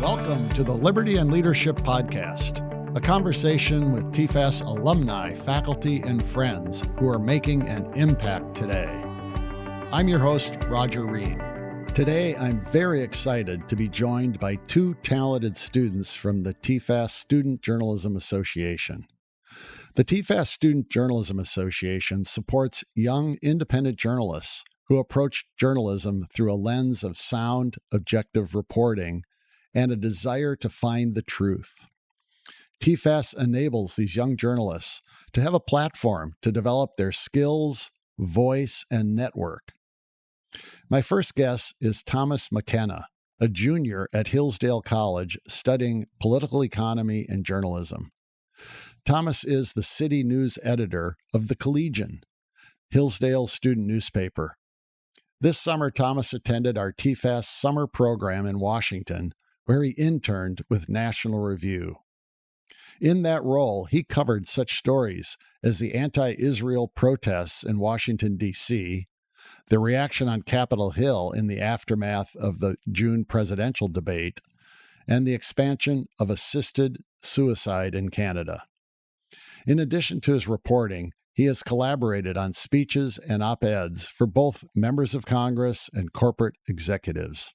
Welcome to the Liberty and Leadership Podcast, a conversation with TFAS alumni, faculty, and friends who are making an impact today. I'm your host, Roger Ream. Today, I'm very excited to be joined by two talented students from the TFAS Student Journalism Association. The TFAS Student Journalism Association supports young independent journalists who approach journalism through a lens of sound, objective reporting and a desire to find the truth. TFAS enables these young journalists to have a platform to develop their skills, voice, and network. My first guest is Thomas McKenna, a junior at Hillsdale College studying political economy and journalism. Thomas is the city news editor of the Collegian, Hillsdale's student newspaper. This summer, Thomas attended our TFAS summer program in Washington, where he interned with National Review. In that role, he covered such stories as the anti-Israel protests in Washington, D.C., the reaction on Capitol Hill in the aftermath of the June presidential debate, and the expansion of assisted suicide in Canada. In addition to his reporting, he has collaborated on speeches and op-eds for both members of Congress and corporate executives.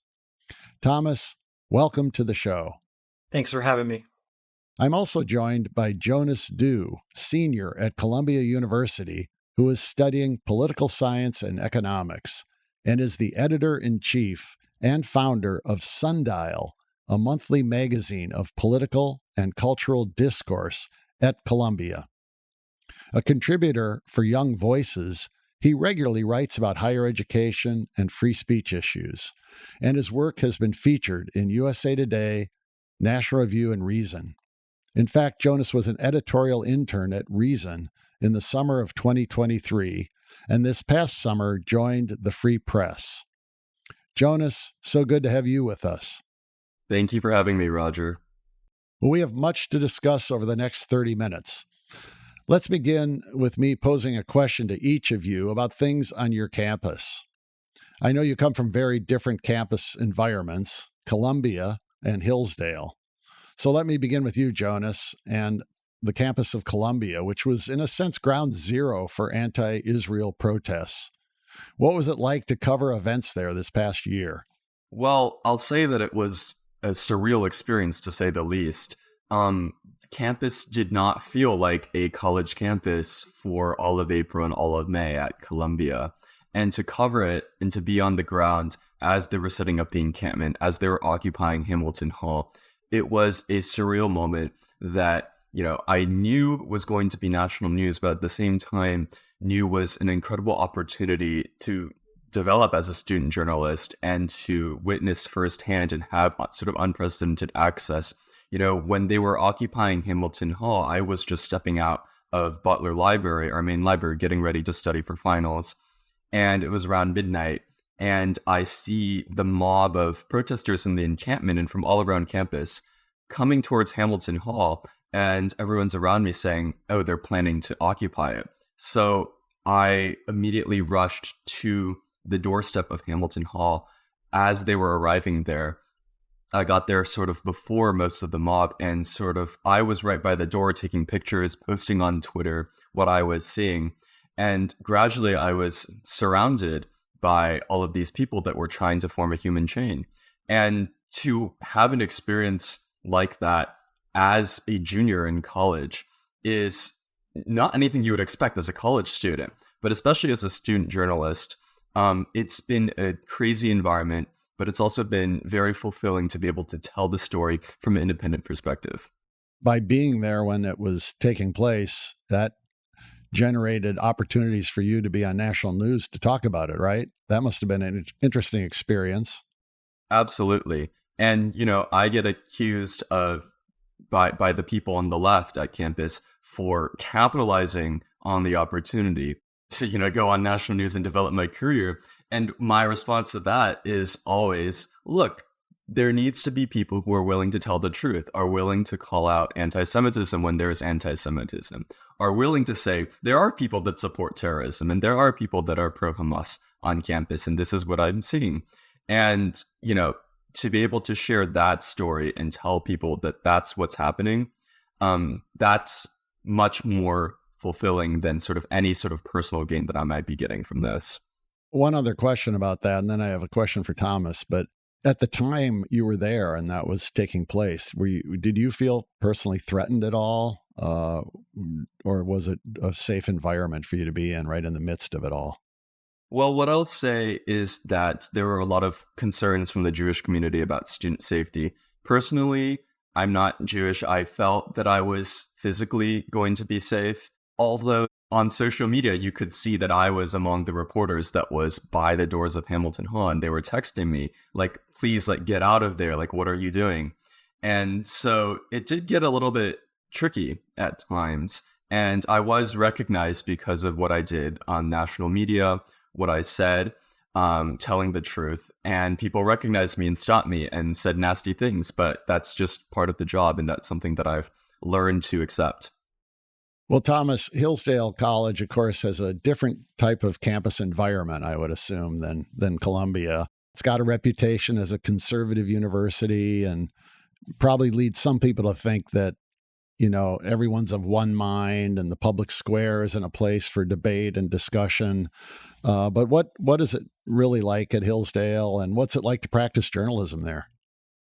Thomas, welcome to the show. Thanks for having me. I'm also joined by Jonas Du, senior at Columbia University, who is studying political science and economics, and is the editor-in-chief and founder of Sundial, a monthly magazine of political and cultural discourse at Columbia. A contributor for Young Voices, he regularly writes about higher education and free speech issues, and his work has been featured in USA Today, National Review, and Reason. In fact, Jonas was an editorial intern at Reason in the summer of 2023, and this past summer joined the Free Press. Jonas, so good to have you with us. Thank you for having me, Roger. Well, we have much to discuss over the next 30 minutes. Let's begin with me posing a question to each of you about things on your campus. I know you come from very different campus environments, Columbia and Hillsdale. So let me begin with you, Jonas, and the campus of Columbia, which was in a sense ground zero for anti-Israel protests. What was it like to cover events there this past year? Well, I'll say that it was a surreal experience, to say the least. Campus did not feel like a college campus for all of April and all of May at Columbia. And to cover it and to be on the ground as they were setting up the encampment, as they were occupying Hamilton Hall, it was a surreal moment that, I knew was going to be national news, but at the same time knew was an incredible opportunity to develop as a student journalist and to witness firsthand and have sort of unprecedented access. When they were occupying Hamilton Hall, I was just stepping out of Butler Library, our main library, getting ready to study for finals. And it was around midnight. And I see the mob of protesters in the encampment and from all around campus coming towards Hamilton Hall. And everyone's around me saying, oh, they're planning to occupy it. So I immediately rushed to the doorstep of Hamilton Hall as they were arriving there. I got there sort of before most of the mob, and I was right by the door taking pictures, posting on Twitter what I was seeing. And gradually I was surrounded by all of these people that were trying to form a human chain. And to have an experience like that as a junior in college is not anything you would expect as a college student, but especially as a student journalist. It's been a crazy environment, but it's also been very fulfilling to be able to tell the story from an independent perspective. By being there when it was taking place, that generated opportunities for you to be on national news to talk about it, right? That must have been an interesting experience. Absolutely. And, I get accused of by the people on the left at campus for capitalizing on the opportunity to, go on national news and develop my career. And my response to that is always, look, there needs to be people who are willing to tell the truth, are willing to call out anti-Semitism when there is anti-Semitism, are willing to say there are people that support terrorism and there are people that are pro-Hamas on campus, and this is what I'm seeing. And, to be able to share that story and tell people that that's what's happening, that's much more fulfilling than sort of any sort of personal gain that I might be getting from this. One other question about that, and then I have a question for Thomas. But at the time you were there and that was taking place, did you feel personally threatened at all? Or was it a safe environment for you to be in right in the midst of it all? Well, what I'll say is that there were a lot of concerns from the Jewish community about student safety. Personally, I'm not Jewish. I felt that I was physically going to be safe, although on social media, you could see that I was among the reporters that was by the doors of Hamilton Hall, and they were texting me, like, please, like, get out of there. Like, what are you doing? And so it did get a little bit tricky at times. And I was recognized because of what I did on national media, what I said, telling the truth. And people recognized me and stopped me and said nasty things. But that's just part of the job. And that's something that I've learned to accept. Well, Thomas, Hillsdale College, of course, has a different type of campus environment, I would assume, than Columbia. It's got a reputation as a conservative university and probably leads some people to think that, everyone's of one mind and the public square isn't a place for debate and discussion. But what is it really like at Hillsdale, and what's it like to practice journalism there?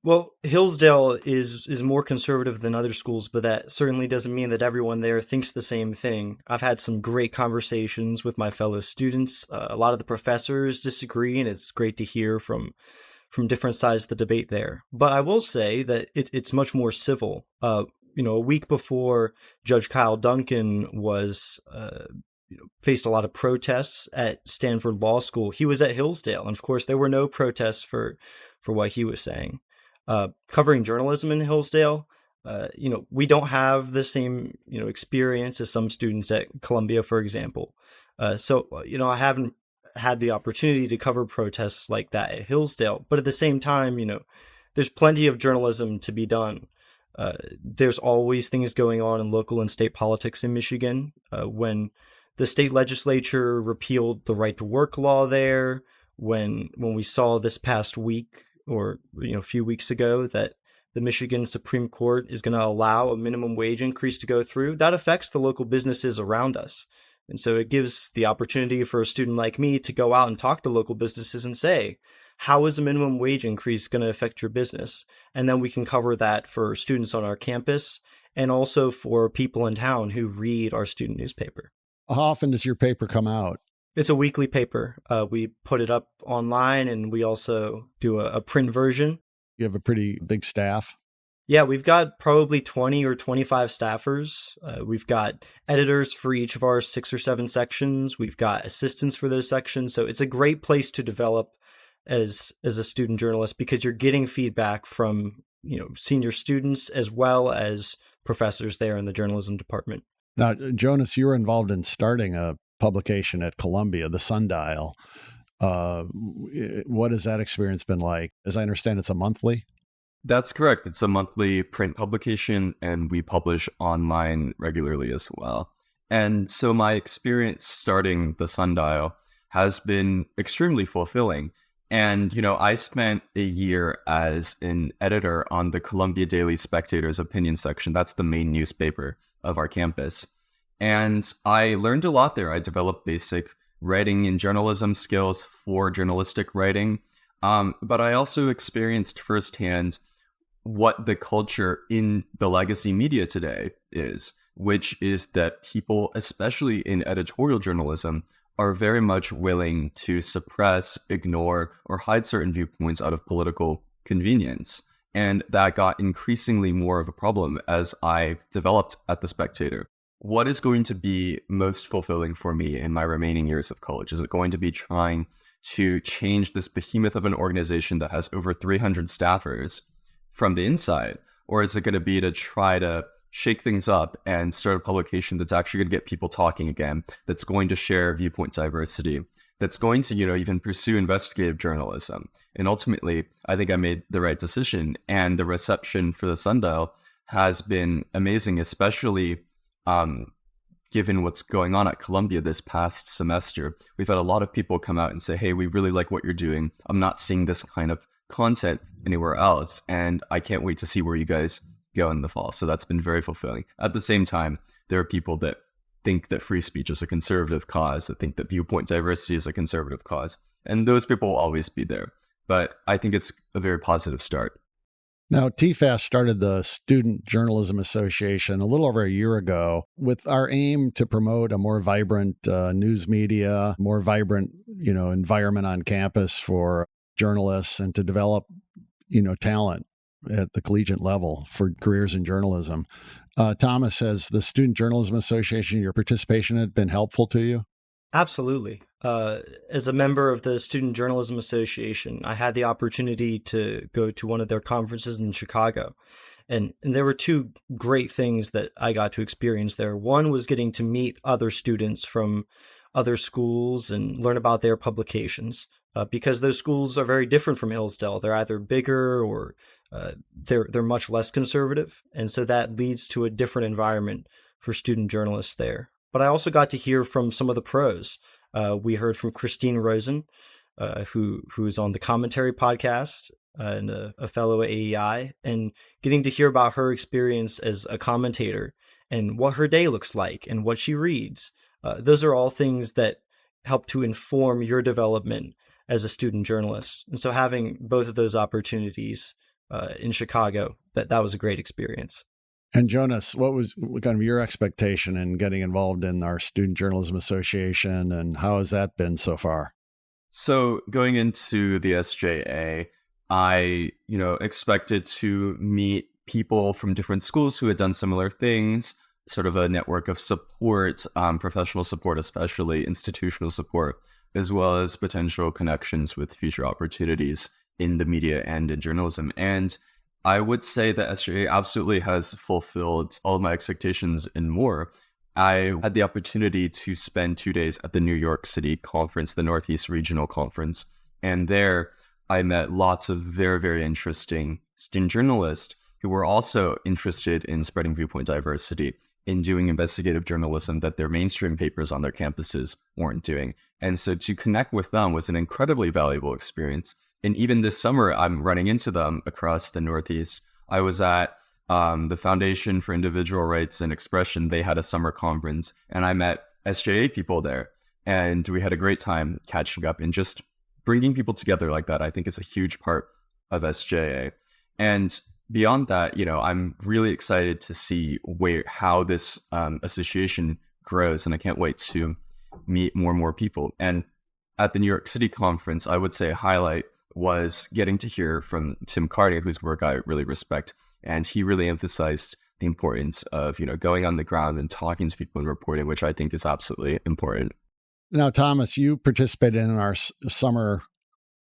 Well, Hillsdale is more conservative than other schools, but that certainly doesn't mean that everyone there thinks the same thing. I've had some great conversations with my fellow students. A lot of the professors disagree, and it's great to hear from different sides of the debate there. But I will say that it's much more civil. A week before Judge Kyle Duncan was faced a lot of protests at Stanford Law School, he was at Hillsdale, and of course there were no protests for what he was saying. Covering journalism in Hillsdale, we don't have the same, experience as some students at Columbia, for example. So I haven't had the opportunity to cover protests like that at Hillsdale. But at the same time, there's plenty of journalism to be done. There's always things going on in local and state politics in Michigan. When the state legislature repealed the right to work law there, when we saw this past week or a few weeks ago that the Michigan Supreme Court is going to allow a minimum wage increase to go through, that affects the local businesses around us. And so it gives the opportunity for a student like me to go out and talk to local businesses and say, how is a minimum wage increase going to affect your business? And then we can cover that for students on our campus and also for people in town who read our student newspaper. How often does your paper come out? It's a weekly paper. We put it up online, and we also do a print version. You have a pretty big staff. Yeah, we've got probably 20 or 25 staffers. We've got editors for each of our 6 or 7 sections. We've got assistants for those sections. So it's a great place to develop as a student journalist because you're getting feedback from, senior students as well as professors there in the journalism department. Now, Jonas, you were involved in starting a publication at Columbia, the Sundial. What has that experience been like? As I understand, it's a monthly. That's correct. It's a monthly print publication, and we publish online regularly as well. And so my experience starting the Sundial has been extremely fulfilling. And, I spent a year as an editor on the Columbia Daily Spectator's opinion section. That's the main newspaper of our campus. And I learned a lot there. I developed basic writing and journalism skills for journalistic writing. But I also experienced firsthand what the culture in the legacy media today is, which is that people, especially in editorial journalism, are very much willing to suppress, ignore, or hide certain viewpoints out of political convenience. And that got increasingly more of a problem as I developed at The Spectator. What is going to be most fulfilling for me in my remaining years of college? Is it going to be trying to change this behemoth of an organization that has over 300 staffers from the inside? Or is it going to be to try to shake things up and start a publication that's actually going to get people talking again, that's going to share viewpoint diversity, that's going to, even pursue investigative journalism? And ultimately, I think I made the right decision. And the reception for the Sundial has been amazing, especially given what's going on at Columbia this past semester. We've had a lot of people come out and say, hey, we really like what you're doing. I'm not seeing this kind of content anywhere else. And I can't wait to see where you guys go in the fall. So that's been very fulfilling. At the same time, there are people that think that free speech is a conservative cause, that think that viewpoint diversity is a conservative cause. And those people will always be there. But I think it's a very positive start. Now, TFAS started the Student Journalism Association a little over a year ago with our aim to promote a more vibrant news media, more vibrant, environment on campus for journalists and to develop, talent at the collegiate level for careers in journalism. Thomas, has the Student Journalism Association, your participation had been helpful to you? Absolutely. As a member of the Student Journalism Association, I had the opportunity to go to one of their conferences in Chicago. And there were two great things that I got to experience there. One was getting to meet other students from other schools and learn about their publications, because those schools are very different from Hillsdale. They're either bigger or they're much less conservative. And so that leads to a different environment for student journalists there. But I also got to hear from some of the pros. We heard from Christine Rosen, who is on the Commentary podcast and a fellow at AEI, and getting to hear about her experience as a commentator and what her day looks like and what she reads. Those are all things that help to inform your development as a student journalist. And so having both of those opportunities in Chicago, that was a great experience. And Jonas, what was kind of your expectation in getting involved in our Student Journalism Association, and how has that been so far? So going into the SJA, I, expected to meet people from different schools who had done similar things, sort of a network of support, professional support, especially institutional support, as well as potential connections with future opportunities in the media and in journalism. And I would say that SJA absolutely has fulfilled all of my expectations and more. I had the opportunity to spend 2 days at the New York City conference, the Northeast Regional Conference. And there I met lots of very, very interesting student journalists who were also interested in spreading viewpoint diversity, in doing investigative journalism that their mainstream papers on their campuses weren't doing. And so to connect with them was an incredibly valuable experience. And even this summer, I'm running into them across the Northeast. I was at the Foundation for Individual Rights and Expression. They had a summer conference, and I met SJA people there. And we had a great time catching up, and just bringing people together like that, I think, is a huge part of SJA. And beyond that, I'm really excited to see how this association grows, and I can't wait to meet more and more people. And at the New York City conference, I would say a highlight was getting to hear from Tim Carney, whose work I really respect. And he really emphasized the importance of, going on the ground and talking to people and reporting, which I think is absolutely important. Now, Thomas, you participated in our summer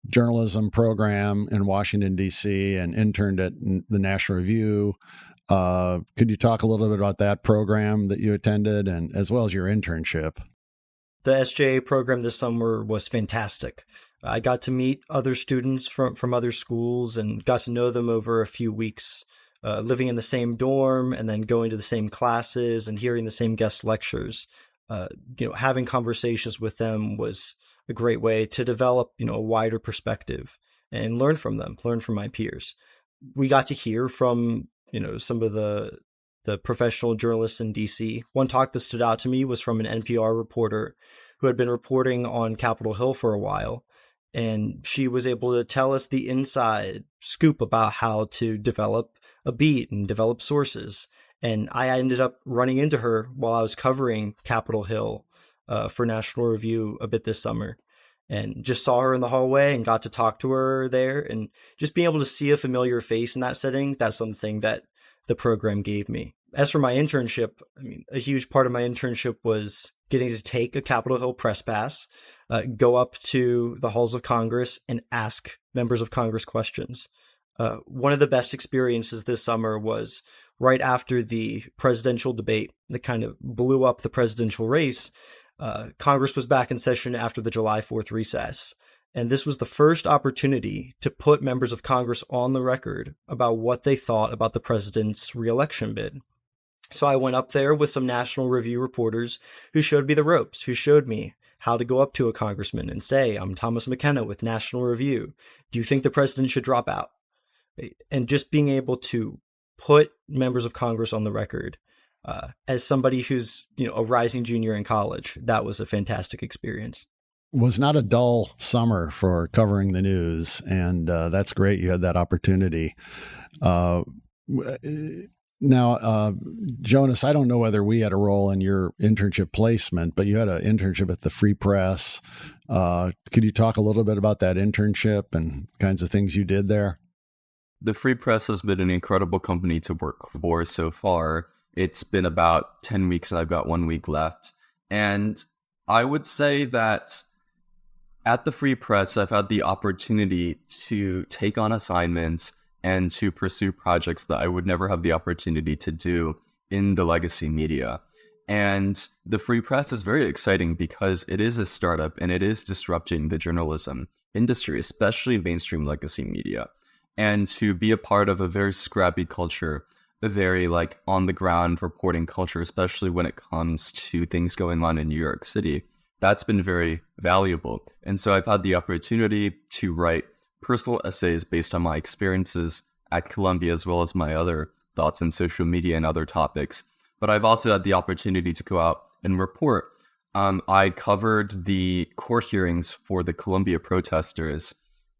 journalism program in Washington, D.C. and interned at the National Review. Could you talk a little bit about that program that you attended, and as well as your internship? The SJA program this summer was fantastic. I got to meet other students from other schools and got to know them over a few weeks, living in the same dorm and then going to the same classes and hearing the same guest lectures. Having conversations with them was a great way to develop, a wider perspective and learn from them, learn from my peers. We got to hear from, some of the professional journalists in DC. One talk that stood out to me was from an NPR reporter who had been reporting on Capitol Hill for a while. And she was able to tell us the inside scoop about how to develop a beat and develop sources. And I ended up running into her while I was covering Capitol Hill for National Review a bit this summer, and just saw her in the hallway and got to talk to her there. And just being able to see a familiar face in that setting, that's something that the program gave me. As for my internship, a huge part of my internship was getting to take a Capitol Hill press pass, go up to the halls of Congress and ask members of Congress questions. One of the best experiences this summer was right after the presidential debate that kind of blew up the presidential race. Congress was back in session after the July 4th recess. And this was the first opportunity to put members of Congress on the record about what they thought about the president's reelection bid. So I went up there with some National Review reporters who showed me the ropes, who showed me how to go up to a congressman and say, I'm Thomas McKenna with National Review. Do you think the president should drop out? And just being able to put members of Congress on the record as somebody who's, a rising junior in college, that was a fantastic experience. Was not a dull summer for covering the news, and that's great you had that opportunity. Now, Jonas, I don't know whether we had a role in your internship placement, but you had an internship at the Free Press. Could you talk a little bit about that internship and kinds of things you did there? The Free Press has been an incredible company to work for so far. It's been about 10 weeks and I've got 1 week left. And I would say that at the Free Press, I've had the opportunity to take on assignments and to pursue projects that I would never have the opportunity to do in the legacy media. And the Free Press is very exciting because it is a startup and it is disrupting the journalism industry, especially mainstream legacy media. And to be a part of a very scrappy culture, a very on the ground reporting culture, especially when it comes to things going on in New York City, that's been very valuable. And so I've had the opportunity to write personal essays based on my experiences at Columbia, as well as my other thoughts in social media and other topics. But I've also had the opportunity to go out and report. I covered the court hearings for the Columbia protesters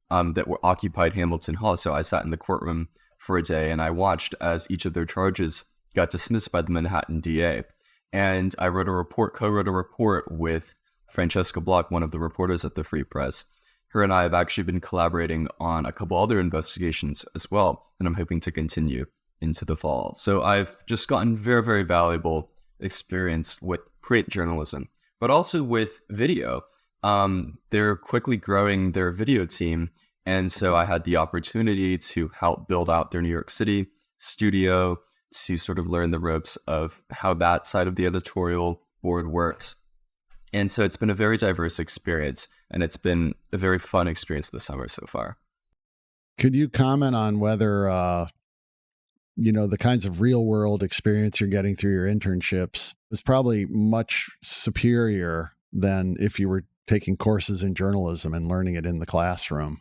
that were occupied Hamilton Hall. So I sat in the courtroom for a day and I watched as each of their charges got dismissed by the Manhattan DA. And I co-wrote a report with Francesca Block, one of the reporters at the Free Press. Her and I have actually been collaborating on a couple other investigations as well, and I'm hoping to continue into the fall. So I've just gotten very, very valuable experience with print journalism, but also with video. They're quickly growing their video team, and so I had the opportunity to help build out their New York City studio to sort of learn the ropes of how that side of the editorial board works. And so it's been a very diverse experience, and it's been a very fun experience this summer so far. Could you comment on whether, the kinds of real world experience you're getting through your internships is probably much superior than if you were taking courses in journalism and learning it in the classroom?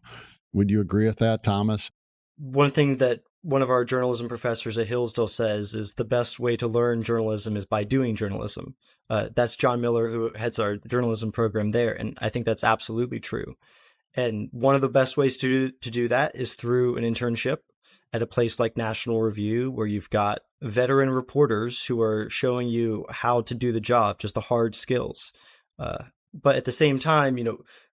Would you agree with that, Thomas? One thing that one of our journalism professors at Hillsdale says is the best way to learn journalism is by doing journalism. That's John Miller, who heads our journalism program there. And I think that's absolutely true. And one of the best ways to do that is through an internship at a place like National Review, where you've got veteran reporters who are showing you how to do the job, just the hard skills. But at the same time,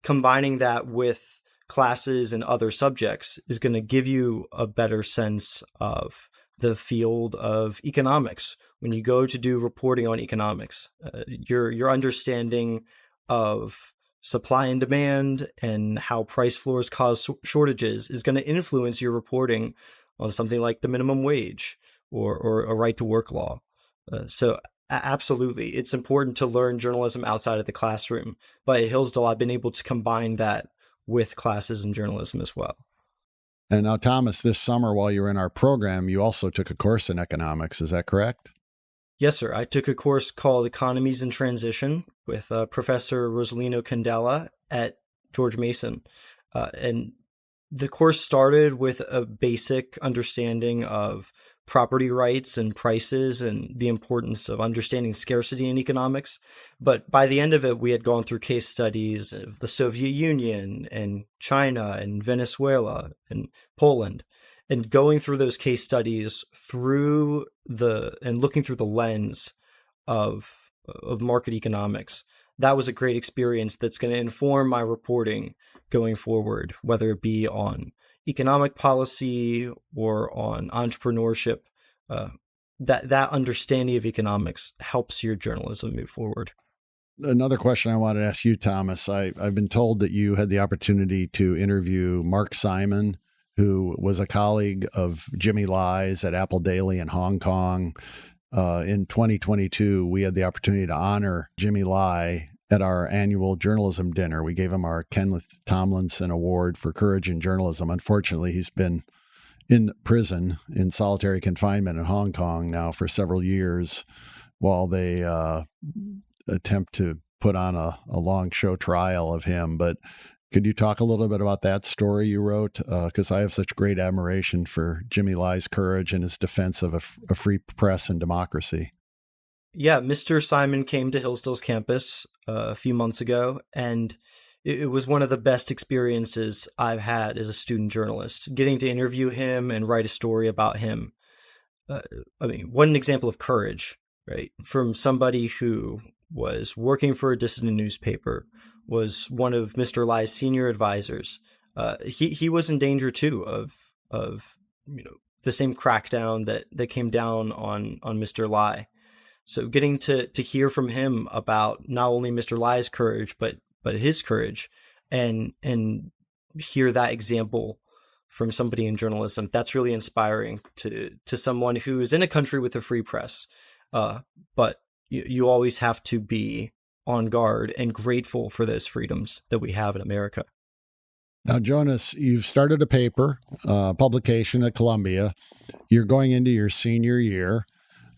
combining that with classes and other subjects is going to give you a better sense of the field of economics. When you go to do reporting on economics, your understanding of supply and demand and how price floors cause shortages is going to influence your reporting on something like the minimum wage or a right to work law. So absolutely, it's important to learn journalism outside of the classroom. But at Hillsdale, I've been able to combine that with classes in journalism as well. And now, Thomas, this summer while you were in our program, you also took a course in economics. Is that correct? Yes, sir. I took a course called Economies in Transition with Professor Rosalino Candela at George Mason. And the course started with a basic understanding of property rights and prices and the importance of understanding scarcity in economics. But by the end of it, we had gone through case studies of the Soviet Union and China and Venezuela and Poland. And going through those case studies and looking through the lens of market economics, that was a great experience that's going to inform my reporting going forward, whether it be on economic policy or on entrepreneurship. That understanding of economics helps your journalism move forward. Another question I wanted to ask you, Thomas. I've been told that you had the opportunity to interview Mark Simon, who was a colleague of Jimmy Lai's at Apple Daily in Hong Kong. In 2022, we had the opportunity to honor Jimmy Lai at our annual journalism dinner. We gave him our Kenneth Tomlinson Award for Courage in Journalism. Unfortunately, he's been in prison, in solitary confinement in Hong Kong now for several years while they attempt to put on a long show trial of him. But could you talk a little bit about that story you wrote? Because I have such great admiration for Jimmy Lai's courage and his defense of a free press and democracy. Yeah, Mr. Simon came to Hillsdale's campus a few months ago, and it was one of the best experiences I've had as a student journalist, getting to interview him and write a story about him. What an example of courage, right? From somebody who was working for a dissident newspaper, was one of Mr. Lai's senior advisors. He was in danger too of the same crackdown that came down on Mr. Lai. So getting to hear from him about not only Mr. Lai's courage, but his courage, and hear that example from somebody in journalism, that's really inspiring to someone who is in a country with a free press. But you always have to be on guard and grateful for those freedoms that we have in America. Now, Jonas, you've started a paper, publication at Columbia. You're going into your senior year.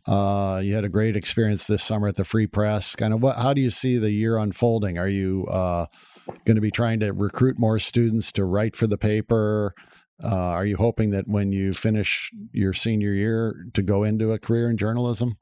You had a great experience this summer at the Free Press. How do you see the year unfolding? Are you going to be trying to recruit more students to write for the paper? Are you hoping that when you finish your senior year to go into a career in journalism?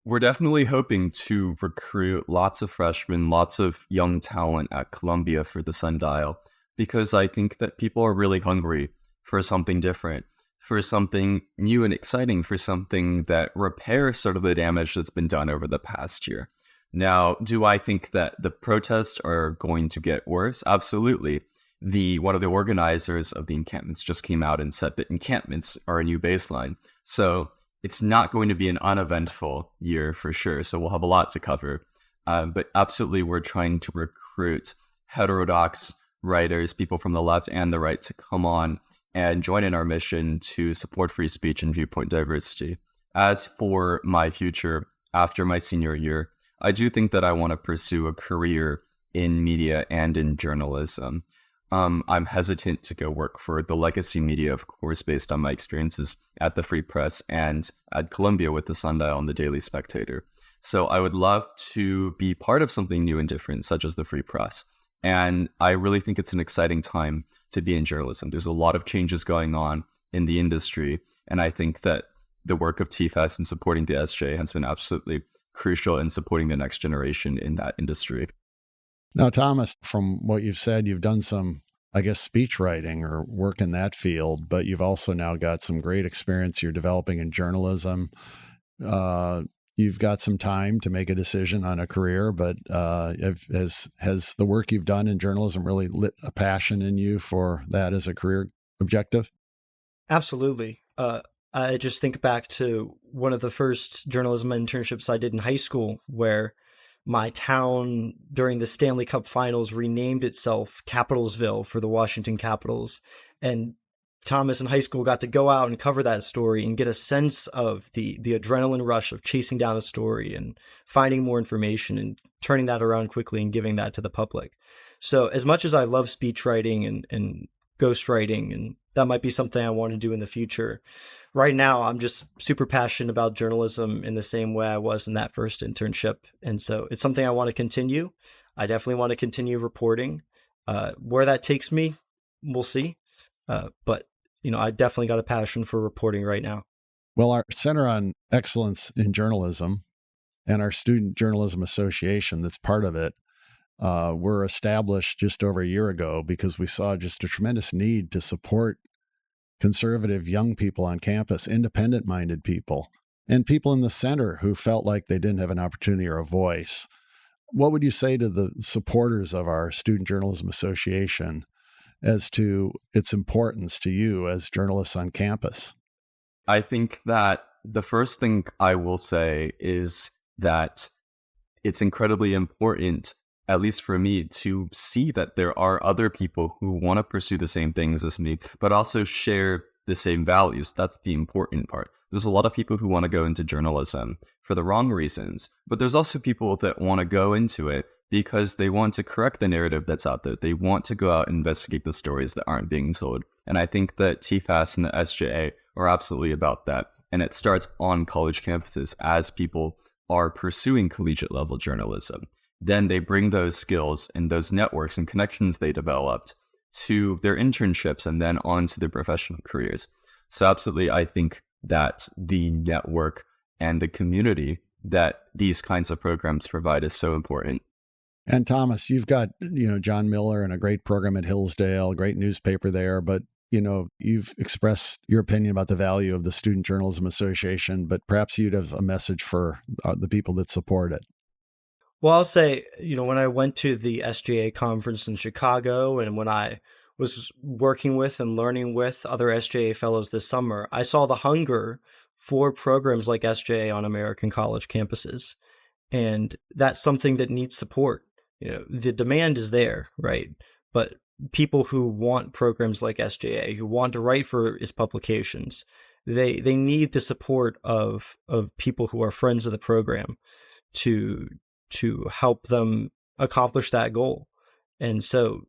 We're definitely hoping to recruit lots of freshmen, lots of young talent at Columbia for the Sundial, because I think that people are really hungry for something different, for something new and exciting, for something that repairs sort of the damage that's been done over the past year. Now, do I think that the protests are going to get worse? Absolutely. One of the organizers of the encampments just came out and said that encampments are a new baseline. So it's not going to be an uneventful year for sure. So we'll have a lot to cover. But absolutely, we're trying to recruit heterodox writers, people from the left and the right, to come on and join in our mission to support free speech and viewpoint diversity. As for my future after my senior year, I do think that I want to pursue a career in media and in journalism. I'm hesitant to go work for the legacy media, of course, based on my experiences at the Free Press and at Columbia with the Sundial and the Daily Spectator. So I would love to be part of something new and different, such as the Free Press. And I really think it's an exciting time to be in journalism. There's a lot of changes going on in the industry. And I think that the work of TFAS in supporting the SJ has been absolutely crucial in supporting the next generation in that industry. Now, Thomas, from what you've said, you've done some, speech writing or work in that field, but you've also now got some great experience you're developing in journalism. You've got some time to make a decision on a career, but has the work you've done in journalism really lit a passion in you for that as a career objective? Absolutely. I just think back to one of the first journalism internships I did in high school, where my town during the Stanley Cup Finals renamed itself Capitalsville for the Washington Capitals. And Thomas in high school got to go out and cover that story and get a sense of the adrenaline rush of chasing down a story and finding more information and turning that around quickly and giving that to the public. So as much as I love speech writing and ghostwriting, and that might be something I want to do in the future, right now I'm just super passionate about journalism in the same way I was in that first internship. And so it's something I want to continue. I definitely want to continue reporting. Where that takes me, we'll see. But I definitely got a passion for reporting right now. Well, our Center on Excellence in Journalism and our Student Journalism Association, that's part of it, were established just over a year ago because we saw just a tremendous need to support conservative young people on campus, independent-minded people, and people in the center who felt like they didn't have an opportunity or a voice. What would you say to the supporters of our Student Journalism Association as to its importance to you as journalists on campus? I think that the first thing I will say is that it's incredibly important, at least for me, to see that there are other people who want to pursue the same things as me, but also share the same values. That's the important part. There's a lot of people who want to go into journalism for the wrong reasons, but there's also people that want to go into it because they want to correct the narrative that's out there. They want to go out and investigate the stories that aren't being told. And I think that TFAS and the SJA are absolutely about that. And it starts on college campuses as people are pursuing collegiate level journalism. Then they bring those skills and those networks and connections they developed to their internships and then on to their professional careers. So absolutely, I think that the network and the community that these kinds of programs provide is so important. And Thomas, you've got, John Miller and a great program at Hillsdale, a great newspaper there, but you've expressed your opinion about the value of the Student Journalism Association, but perhaps you'd have a message for the people that support it. Well, I'll say, when I went to the SJA conference in Chicago and when I was working with and learning with other SJA fellows this summer, I saw the hunger for programs like SJA on American college campuses. And that's something that needs support. The demand is there, right? But people who want programs like SJA, who want to write for its publications, they need the support of people who are friends of the program to help them accomplish that goal. And so,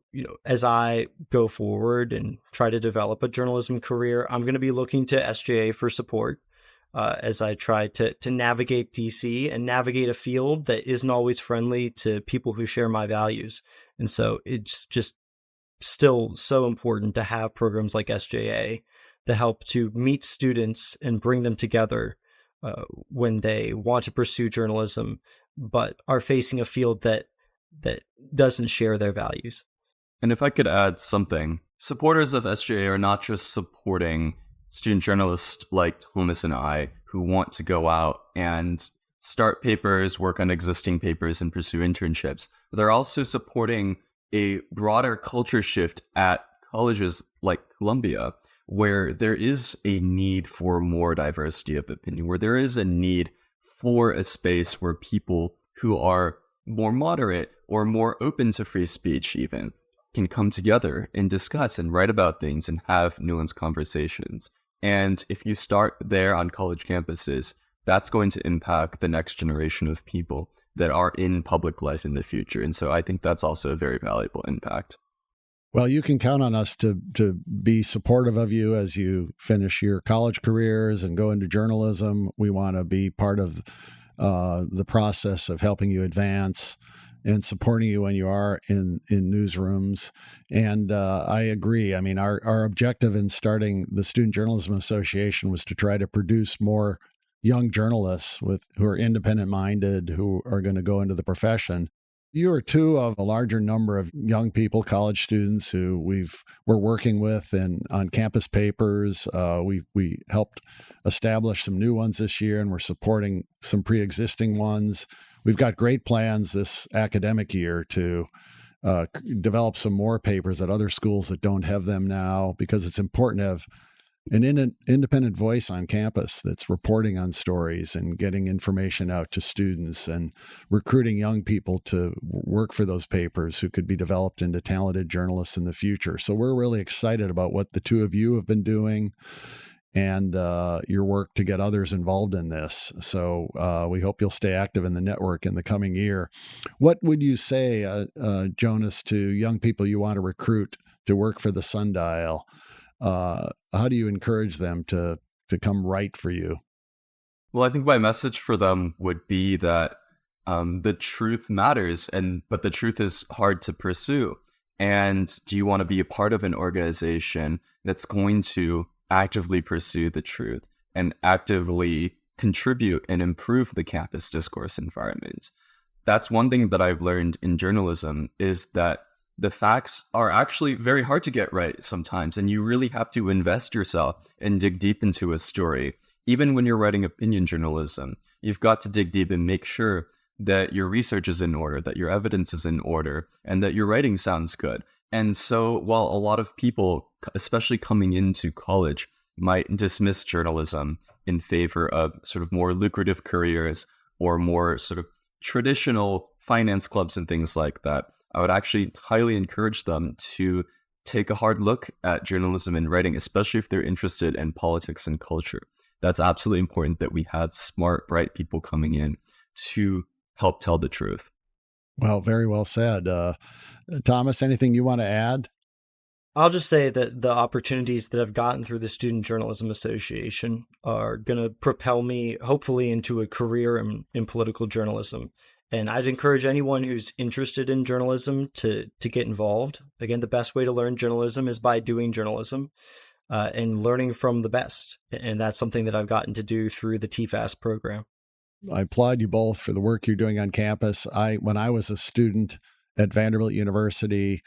as I go forward and try to develop a journalism career, I'm going to be looking to SJA for support as I try to navigate DC and navigate a field that isn't always friendly to people who share my values. And so it's just still so important to have programs like SJA that help to meet students and bring them together when they want to pursue journalism, but are facing a field that doesn't share their values. And if I could add something, supporters of SJA are not just supporting student journalists like Thomas and I who want to go out and start papers, work on existing papers, and pursue internships. But they're also supporting a broader culture shift at colleges like Columbia, where there is a need for more diversity of opinion, where there is a need for a space where people who are more moderate or more open to free speech even can come together and discuss and write about things and have nuanced conversations. And if you start there on college campuses, that's going to impact the next generation of people that are in public life in the future. And so I think that's also a very valuable impact. Well, you can count on us to be supportive of you as you finish your college careers and go into journalism. We want to be part of the process of helping you advance and supporting you when you are in newsrooms. And I agree. I mean, our objective in starting the Student Journalism Association was to try to produce more young journalists who are independent minded, who are going to go into the profession. You are two of a larger number of young people, college students who we're working with on campus papers. We helped establish some new ones this year, and we're supporting some pre-existing ones. We've got great plans this academic year to develop some more papers at other schools that don't have them now, because it's important to have an independent voice on campus that's reporting on stories and getting information out to students and recruiting young people to work for those papers who could be developed into talented journalists in the future. So we're really excited about what the two of you have been doing and your work to get others involved in this. So we hope you'll stay active in the network in the coming year. What would you say, Jonas, to young people you want to recruit to work for the Sundial? How do you encourage them to come write for you? Well, I think my message for them would be that the truth matters, but the truth is hard to pursue. And do you want to be a part of an organization that's going to actively pursue the truth and actively contribute and improve the campus discourse environment? That's one thing that I've learned in journalism, is that the facts are actually very hard to get right sometimes, and you really have to invest yourself and dig deep into a story. Even when you're writing opinion journalism, you've got to dig deep and make sure that your research is in order, that your evidence is in order, and that your writing sounds good. And so while a lot of people, especially coming into college, might dismiss journalism in favor of sort of more lucrative careers or more sort of traditional finance clubs and things like that, I would actually highly encourage them to take a hard look at journalism and writing, especially if they're interested in politics and culture. That's absolutely important, that we have smart, bright people coming in to help tell the truth. Well, very well said. Thomas, anything you want to add? I'll just say that the opportunities that I've gotten through the Student Journalism Association are going to propel me, hopefully, into a career in political journalism. And I'd encourage anyone who's interested in journalism to get involved. Again, the best way to learn journalism is by doing journalism and learning from the best. And that's something that I've gotten to do through the TFAS program. I applaud you both for the work you're doing on campus. When I was a student at Vanderbilt University,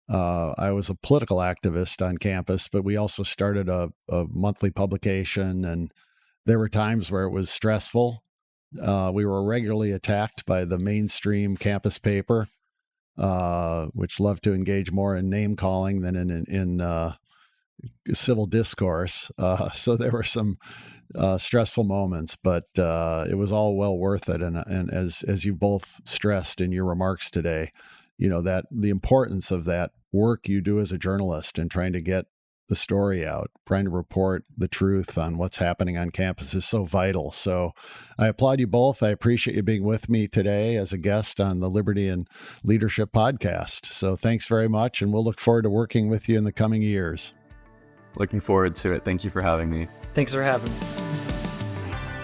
I was a political activist on campus, but we also started a monthly publication, and there were times where it was stressful. We were regularly attacked by the mainstream campus paper, which loved to engage more in name calling than in civil discourse. So there were some stressful moments, but it was all well worth it. And as you both stressed in your remarks today, that the importance of that work you do as a journalist and trying to get the story out, trying to report the truth on what's happening on campus is so vital. So I applaud you both. I appreciate you being with me today as a guest on the Liberty and Leadership podcast. So thanks very much, and we'll look forward to working with you in the coming years. Looking forward to it. Thank you for having me. Thanks for having me.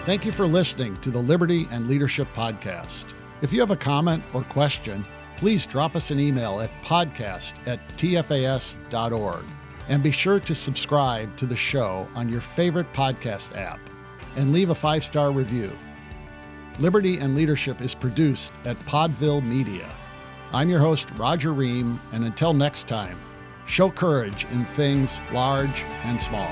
Thank you for listening to the Liberty and Leadership podcast. If you have a comment or question, please drop us an email at podcast@tfas.org. And be sure to subscribe to the show on your favorite podcast app and leave a 5-star review. Liberty and Leadership is produced at Podville Media. I'm your host, Roger Ream, and until next time, show courage in things large and small.